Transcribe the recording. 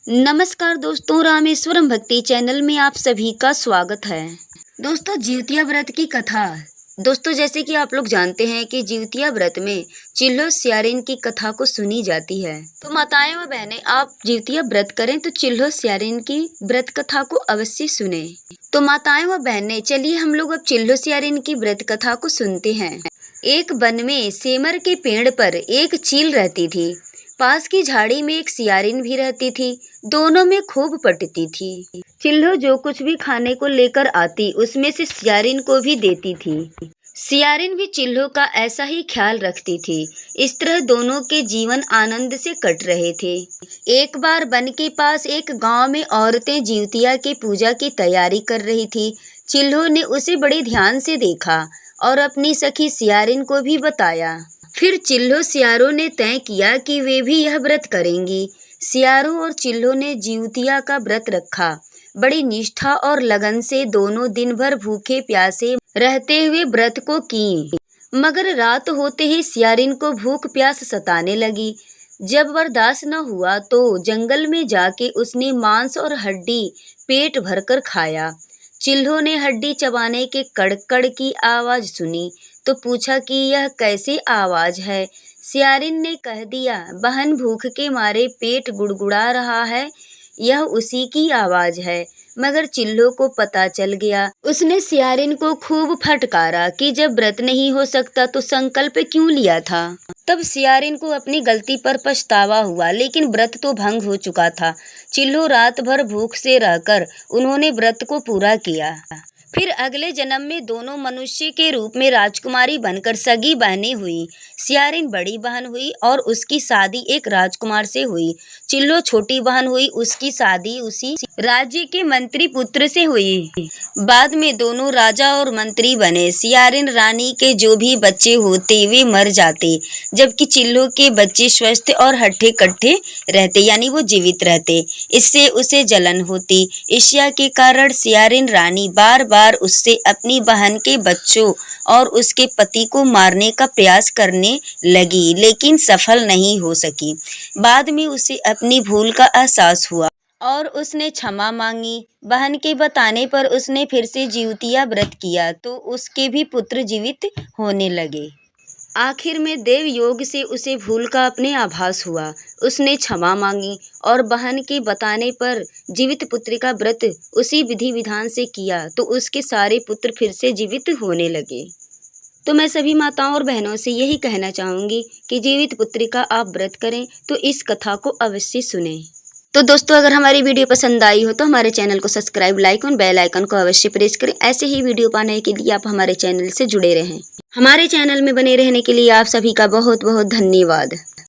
नमस्कार दोस्तों, रामेश्वरम भक्ति चैनल में आप सभी का स्वागत है। दोस्तों, जिउतिया व्रत की कथा। दोस्तों, जैसे कि आप लोग जानते हैं कि जिउतिया व्रत में चिल्लो स्यारिन की कथा को सुनी जाती है। तो माताएं व बहनें, आप जिउतिया व्रत करें तो चिल्लो स्यारिन की व्रत कथा को अवश्य सुने। तो माताएं व बहनें, चलिए हम लोग अब चिल्लो स्यारिन की व्रत कथा को सुनते हैं। एक वन में सेमर के पेड़ पर एक चील रहती थी। पास की झाड़ी में एक सियारिन भी रहती थी। दोनों में खूब पटती थी। चिल्लो जो कुछ भी खाने को लेकर आती उसमें से सियारिन को भी देती थी। सियारिन भी चिल्लो का ऐसा ही ख्याल रखती थी। इस तरह दोनों के जीवन आनंद से कट रहे थे। एक बार वन के पास एक गांव में औरतें जिउतिया के पूजा की तैयारी कर रही थी। चिल्लो ने उसे बड़े ध्यान से देखा और अपनी सखी सियारिन को भी बताया। फिर चिल्लो सियारों ने तय किया कि वे भी यह व्रत करेंगी। सियारों और चिल्लो ने जिउतिया का व्रत रखा। बड़ी निष्ठा और लगन से दोनों दिन भर भूखे प्यासे रहते हुए व्रत को की। मगर रात होते ही सियारिन को भूख प्यास सताने लगी। जब बर्दाश्त न हुआ तो जंगल में जाके उसने मांस और हड्डी पेट भरकर खाया। चिल्लो ने हड्डी चबाने के कड़कड़ की आवाज सुनी तो पूछा कि यह कैसी आवाज है। सियारिन ने कह दिया, बहन भूख के मारे पेट गुड़गुड़ा रहा है, यह उसी की आवाज है। मगर चिल्लो को पता चल गया। उसने सियारिन को खूब फटकारा कि जब व्रत नहीं हो सकता तो संकल्प क्यों लिया था। तब सियारिन को अपनी गलती पर पछतावा हुआ, लेकिन व्रत तो भंग हो चुका था। चिल्लो रात भर भूख से रहकर उन्होंने व्रत को पूरा किया। फिर अगले जन्म में दोनों मनुष्य के रूप में राजकुमारी बनकर सगी बहनें हुई। सियारिन बड़ी बहन हुई और उसकी शादी एक राजकुमार से हुई। चिल्लो छोटी बहन हुई, उसकी शादी उसी राज्य के मंत्री पुत्र से हुई। बाद में दोनों राजा और मंत्री बने। सियारिन रानी के जो भी बच्चे होते वे मर जाते, जबकि चिल्लो के बच्चे स्वस्थ और हट्ठे कट्ठे रहते, यानी वो जीवित रहते। इससे उसे जलन होती। ईर्ष्या के कारण सियारिन रानी बार बार उससे अपनी बहन के बच्चों और उसके पति को मारने का प्रयास करने लगी, लेकिन सफल नहीं हो सकी। बाद में उसे अपनी भूल का एहसास हुआ और उसने क्षमा मांगी। बहन के बताने पर उसने फिर से जिउतिया व्रत किया तो उसके भी पुत्र जीवित होने लगे। आखिर में देव योग से उसे भूल का अपने आभास हुआ। उसने क्षमा मांगी और बहन के बताने पर जीवित पुत्र का व्रत उसी विधि विधान से किया तो उसके सारे पुत्र फिर से जीवित होने लगे। तो मैं सभी माताओं और बहनों से यही कहना चाहूँगी कि जीवित पुत्र का आप व्रत करें तो इस कथा को अवश्य सुनें। तो दोस्तों, अगर हमारी वीडियो पसंद आई हो तो हमारे चैनल को सब्सक्राइब, लाइक और बेल आइकन को अवश्य प्रेस करें। ऐसे ही वीडियो पाने के लिए आप हमारे चैनल से जुड़े रहें। हमारे चैनल में बने रहने के लिए आप सभी का बहुत बहुत धन्यवाद।